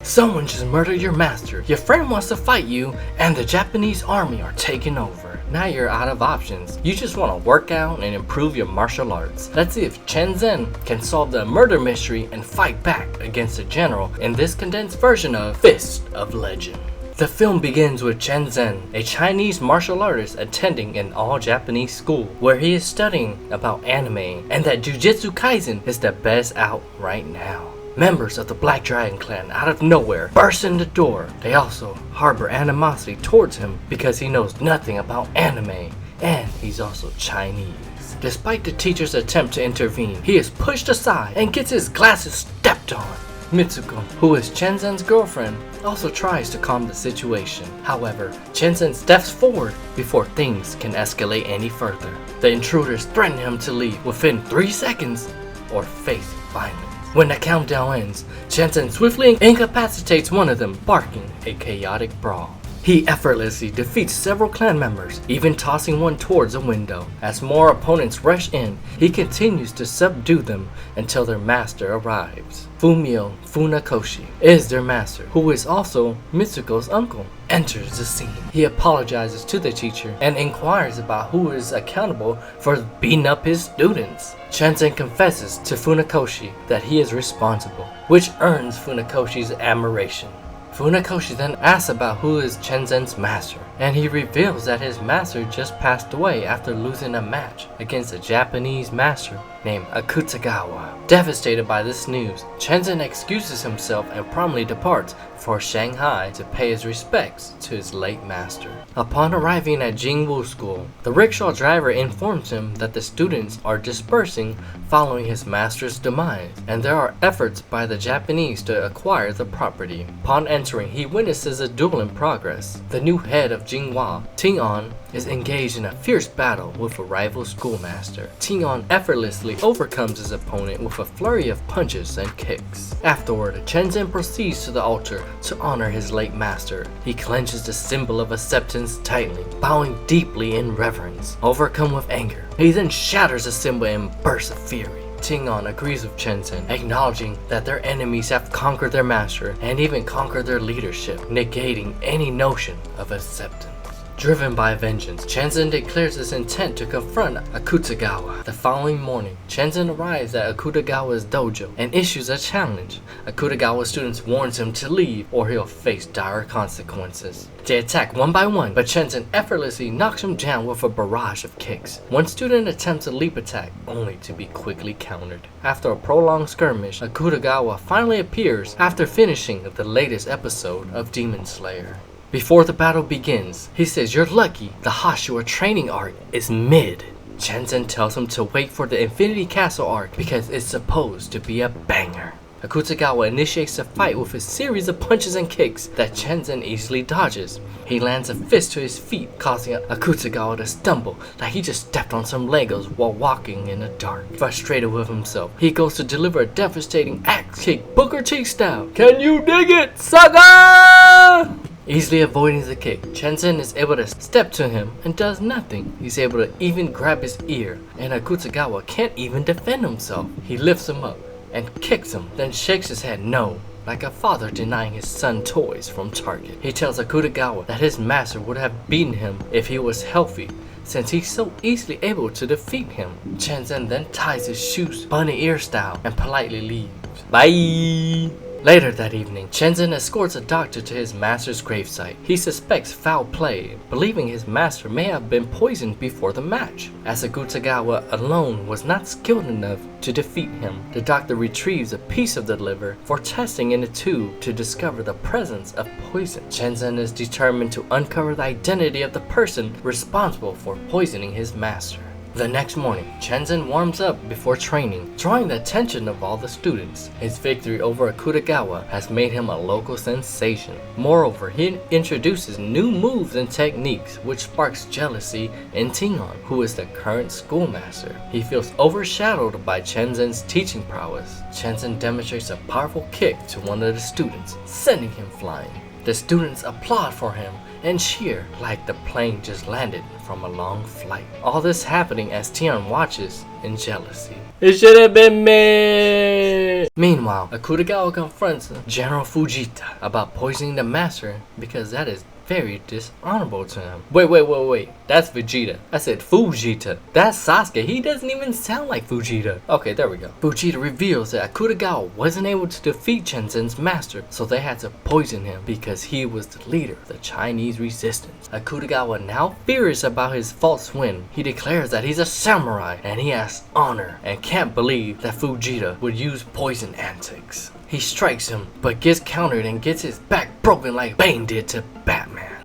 Someone just murdered your master, your friend wants to fight you, and the Japanese army are taking over. Now you're out of options. You just want to work out and improve your martial arts. Let's see if Chen Zhen can solve the murder mystery and fight back against the general in this condensed version of Fist of Legend. The film begins with Chen Zhen, a Chinese martial artist attending an all-Japanese school where he is studying about anime and that Jujutsu Kaisen is the best out right now. Members of the Black Dragon clan out of nowhere burst in the door. They also harbor animosity towards him because he knows nothing about anime and he's also Chinese. Despite the teacher's attempt to intervene, he is pushed aside and gets his glasses stepped on. Mitsuko, who is Chen Zhen's girlfriend, also tries to calm the situation. However, Chen Zhen steps forward before things can escalate any further. The intruders threaten him to leave within 3 seconds or face violence. When the countdown ends, Chen Zhen swiftly incapacitates one of them, sparking a chaotic brawl. He effortlessly defeats several clan members, even tossing one towards a window. As more opponents rush in, he continues to subdue them until their master arrives. Fumio Funakoshi is their master, who is also Mitsuko's uncle, enters the scene. He apologizes to the teacher and inquires about who is accountable for beating up his students. Chen Zhen confesses to Funakoshi that he is responsible, which earns Funakoshi's admiration. Funakoshi then asks about who is Chen Zhen's master, and he reveals that his master just passed away after losing a match against a Japanese master named Akutagawa. Devastated by this news, Chen Zhen excuses himself and promptly departs for Shanghai to pay his respects to his late master. Upon arriving at Jing Wu School, the rickshaw driver informs him that the students are dispersing following his master's demise, and there are efforts by the Japanese to acquire the property. Upon entering, he witnesses a duel in progress. The new head of Jingwu, Ting-on, is engaged in a fierce battle with a rival schoolmaster. Ting-on effortlessly overcomes his opponent with a flurry of punches and kicks. Afterward, Chen Zhen proceeds to the altar to honor his late master. He clenches the symbol of acceptance tightly, bowing deeply in reverence. Overcome with anger, he then shatters the symbol in bursts of fury. Ting-on agrees with Chen Zhen, acknowledging that their enemies have conquered their master and even conquered their leadership, negating any notion of acceptance. Driven by vengeance, Chen Zhen declares his intent to confront Akutagawa. The following morning, Chen Zhen arrives at Akutagawa's dojo and issues a challenge. Akutagawa's students warns him to leave or he'll face dire consequences. They attack one by one, but Chen Zhen effortlessly knocks him down with a barrage of kicks. One student attempts a leap attack, only to be quickly countered. After a prolonged skirmish, Akutagawa finally appears after finishing the latest episode of Demon Slayer. Before the battle begins, he says, "You're lucky, the Hashua training arc is mid." Chen Zhen tells him to wait for the Infinity Castle arc because it's supposed to be a banger. Akutagawa initiates a fight with a series of punches and kicks that Chen Zhen easily dodges. He lands a fist to his feet, causing Akutagawa to stumble like he just stepped on some Legos while walking in the dark. Frustrated with himself, he goes to deliver a devastating axe kick, Booker T style. "Can you dig it, Saga?" Easily avoiding the kick, Chen Zhen is able to step to him and does nothing. He's able to even grab his ear, and Akutagawa can't even defend himself. He lifts him up and kicks him, then shakes his head no, like a father denying his son toys from Target. He tells Akutagawa that his master would have beaten him if he was healthy, since he's so easily able to defeat him. Chen Zhen then ties his shoes bunny ear style and politely leaves. Bye! Later that evening, Chen Zhen escorts a doctor to his master's gravesite. He suspects foul play, believing his master may have been poisoned before the match. As Akutagawa alone was not skilled enough to defeat him, the doctor retrieves a piece of the liver for testing in a tube to discover the presence of poison. Chen Zhen is determined to uncover the identity of the person responsible for poisoning his master. The next morning, Chen Zhen warms up before training, drawing the attention of all the students. His victory over Akutagawa has made him a local sensation. Moreover, he introduces new moves and techniques, which sparks jealousy in Ting-on, who is the current schoolmaster. He feels overshadowed by Chen Zhen's teaching prowess. Chen Zhen demonstrates a powerful kick to one of the students, sending him flying. The students applaud for him and cheer like the plane just landed from a long flight. All this happening as Tian watches in jealousy. It should have been me! Meanwhile, Akutagawa confronts General Fujita about poisoning the master because that is very dishonorable to him. Wait. That's Vegeta. I said Fujita. That's Sasuke. He doesn't even sound like Fujita. Okay, there we go. Fujita reveals that Akutagawa wasn't able to defeat Chen Zhen's master, so they had to poison him because he was the leader of the Chinese resistance. Akutagawa, now furious about his false win, he declares that he's a samurai and he has honor and can't believe that Fujita would use poison antics. He strikes him, but gets countered and gets his back broken like Bane did to Batman.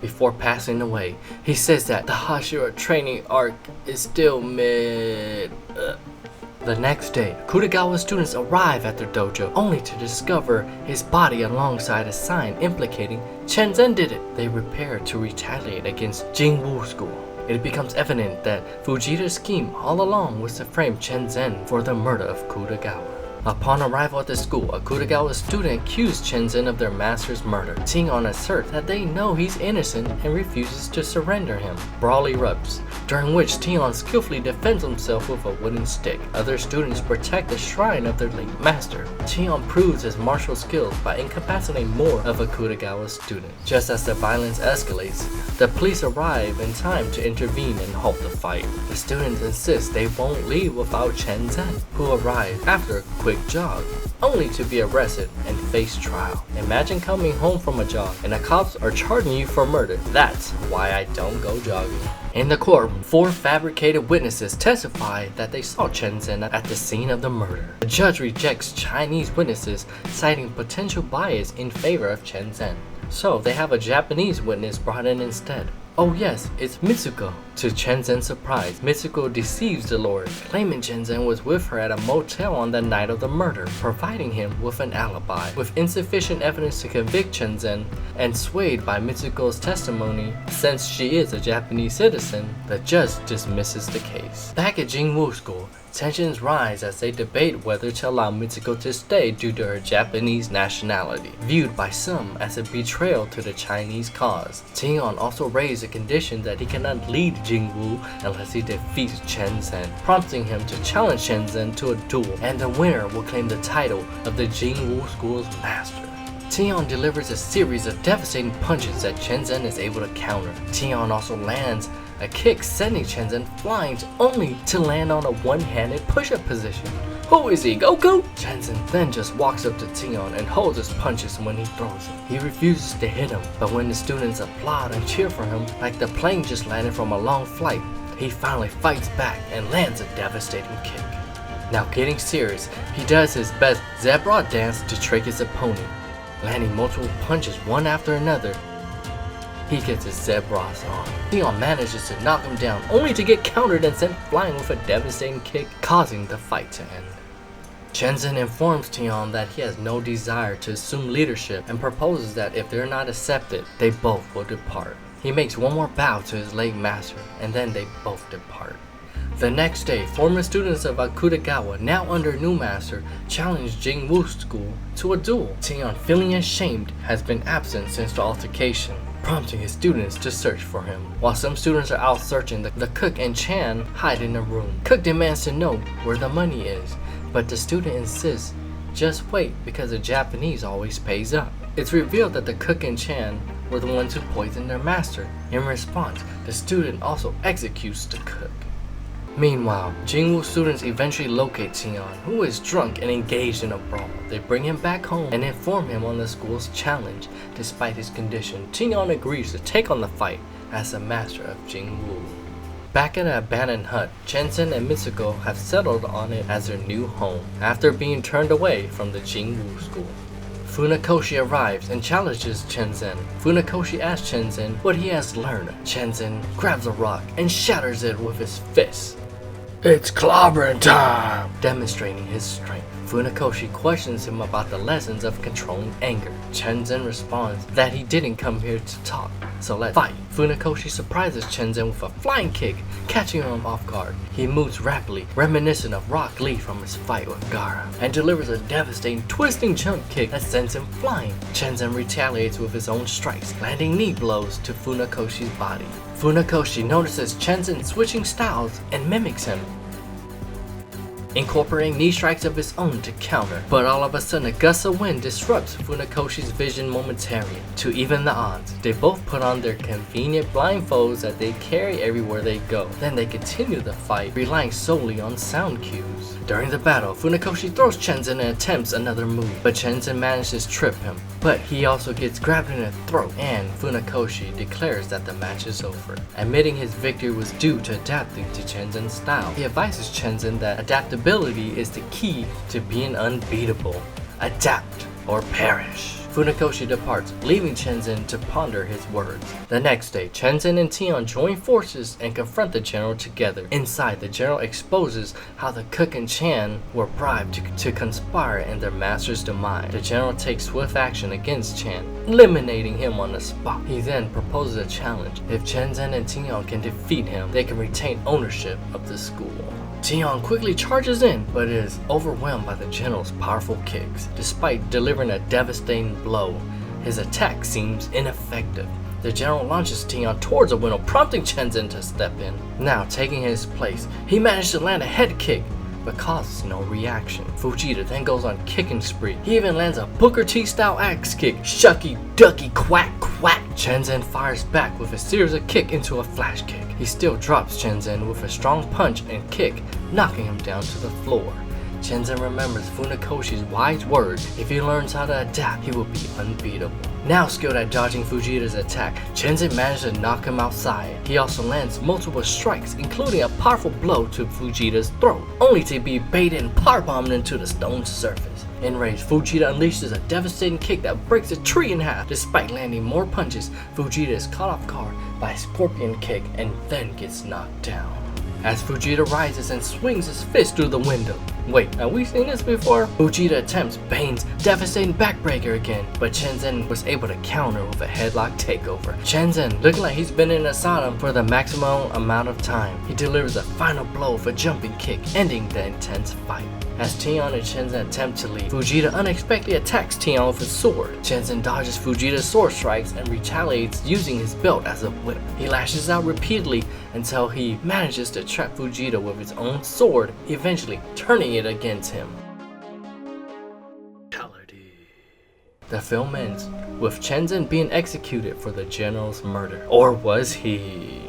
Before passing away, he says that the Hashira training arc is still mid. The next day, Akutagawa's students arrive at their dojo only to discover his body alongside a sign implicating Chen Zhen did it. They prepare to retaliate against Jing Wu School. It becomes evident that Fujita's scheme all along was to frame Chen Zhen for the murder of Akutagawa. Upon arrival at the school, Akutagawa's student accused Chen Zhen of their master's murder. Tingon asserts that they know he's innocent and refuses to surrender him. Brawl erupts, during which Tingon skillfully defends himself with a wooden stick. Other students protect the shrine of their late master. Tingon proves his martial skills by incapacitating more of Akutagawa's students. Just as the violence escalates, the police arrive in time to intervene and halt the fight. The students insist they won't leave without Chen Zhen, who arrive after a quick jog, only to be arrested and face trial. Imagine coming home from a jog and the cops are charging you for murder. That's why I don't go jogging. In the courtroom, 4 fabricated witnesses testify that they saw Chen Zhen at the scene of the murder. The judge rejects Chinese witnesses, citing potential bias in favor of Chen Zhen. So they have a Japanese witness brought in instead. Oh yes, it's Mitsuko. To Chen Zhen's surprise, Mitsuko deceives Dolores, claiming Chen Zhen was with her at a motel on the night of the murder, providing him with an alibi. With insufficient evidence to convict Chen Zhen, and swayed by Mitsuko's testimony, since she is a Japanese citizen, the judge dismisses the case. Back at Jing Wu School, tensions rise as they debate whether to allow Mitsuko to stay due to her Japanese nationality, viewed by some as a betrayal to the Chinese cause. Tingon also raised a condition that he cannot lead Jingwu unless he defeats Chen Zhen, prompting him to challenge Chen Zhen to a duel, and the winner will claim the title of the Jing Wu School's master. Tingon delivers a series of devastating punches that Chen Zhen is able to counter. Tingon also lands a kick, sending Chen Zhen flying only to land on a one-handed push-up position. Who is he, Goku? Chen Zhen then just walks up to Tingon and holds his punches when he throws it. He refuses to hit him, but when the students applaud and cheer for him like the plane just landed from a long flight, he finally fights back and lands a devastating kick. Now getting serious, he does his best zebra dance to trick his opponent. Landing multiple punches one after another, he gets his zebras on. Tingon manages to knock him down, only to get countered and sent flying with a devastating kick, causing the fight to end. Chen Zhen informs Tingon that he has no desire to assume leadership and proposes that if they're not accepted, they both will depart. He makes one more bow to his late master, and then they both depart. The next day, former students of Akutagawa, now under new master, challenge Jing Wu School to a duel. Tingon, feeling ashamed, has been absent since the altercation, prompting his students to search for him. While some students are out searching, the cook and Chan hide in a room. Cook demands to know where the money is, but the student insists, just wait because the Japanese always pays up. It's revealed that the cook and Chan were the ones who poisoned their master. In response, the student also executes the cook. Meanwhile, Jingwu students eventually locate Tingon, who is drunk and engaged in a brawl. They bring him back home and inform him on the school's challenge. Despite his condition, Tingon agrees to take on the fight as the master of Jingwu. Back in an abandoned hut, Chen Zhen and Mitsuko have settled on it as their new home after being turned away from the Jingwu School. Funakoshi arrives and challenges Chen Zhen. Funakoshi asks Chen Zhen what he has learned. Chen Zhen grabs a rock and shatters it with his fist. It's clobbering time! Demonstrating his strength. Funakoshi questions him about the lessons of controlling anger. Chen Zhen responds that he didn't come here to talk, so let's fight. Funakoshi surprises Chen Zhen with a flying kick, catching him off guard. He moves rapidly, reminiscent of Rock Lee from his fight with Gaara, and delivers a devastating twisting jump kick that sends him flying. Chen Zhen retaliates with his own strikes, landing knee blows to Funakoshi's body. Funakoshi notices Chen Zhen switching styles and mimics him, incorporating knee strikes of his own to counter. But all of a sudden, a gust of wind disrupts Funakoshi's vision momentarily. To even the odds, they both put on their convenient blindfolds that they carry everywhere they go. Then they continue the fight, relying solely on sound cues. During the battle, Funakoshi throws Chen Zhen and attempts another move, but Chen Zhen manages to trip him. But he also gets grabbed in the throat, and Funakoshi declares that the match is over. Admitting his victory was due to adapting to Chen Zhen's style, he advises Chen Zhen that adaptability is the key to being unbeatable. Adapt or perish. Funakoshi departs, leaving Chen Zhen to ponder his words. The next day, Chen Zhen and Tian join forces and confront the general together. Inside, the general exposes how the cook and Chan were bribed to conspire in their master's demise. The general takes swift action against Chan, eliminating him on the spot. He then proposes a challenge. If Chen Zhen and Tian can defeat him, they can retain ownership of the school. Tian quickly charges in, but is overwhelmed by the general's powerful kicks. Despite delivering a devastating blow, his attack seems ineffective. The general launches Tian towards a window, prompting Chen Zhen to step in. Now, taking his place, he managed to land a head kick, but causes no reaction. Fujita then goes on kicking spree. He even lands a Booker T style axe kick. Shucky ducky quack quack. Chen Zhen fires back with a series of kick into a flash kick. He still drops Chen Zhen with a strong punch and kick, knocking him down to the floor. Chen Zhen remembers Funakoshi's wise words: if he learns how to adapt, he will be unbeatable. Now skilled at dodging Fujita's attack, Chen Zhen manages to knock him outside. He also lands multiple strikes, including a powerful blow to Fujita's throat, only to be baited and powerbombed into the stone surface. Enraged, Fujita unleashes a devastating kick that breaks a tree in half. Despite landing more punches, Fujita is caught off guard by a scorpion kick and then gets knocked down. As Fujita rises and swings his fist through the window. Wait, have we seen this before? Fujita attempts Bane's devastating backbreaker again, but Chen Zhen was able to counter with a headlock takeover. Chen Zhen, looking like he's been in an asylum for the maximum amount of time, he delivers a final blow with a jumping kick, ending the intense fight. As Tian and Chen Zhen attempt to leave, Fujita unexpectedly attacks Tian with his sword. Chen Zhen dodges Fujita's sword strikes and retaliates using his belt as a whip. He lashes out repeatedly until he manages to trap Fujita with his own sword, eventually turning it against him. The film ends with Chen Zhen being executed for the general's murder. Or was he?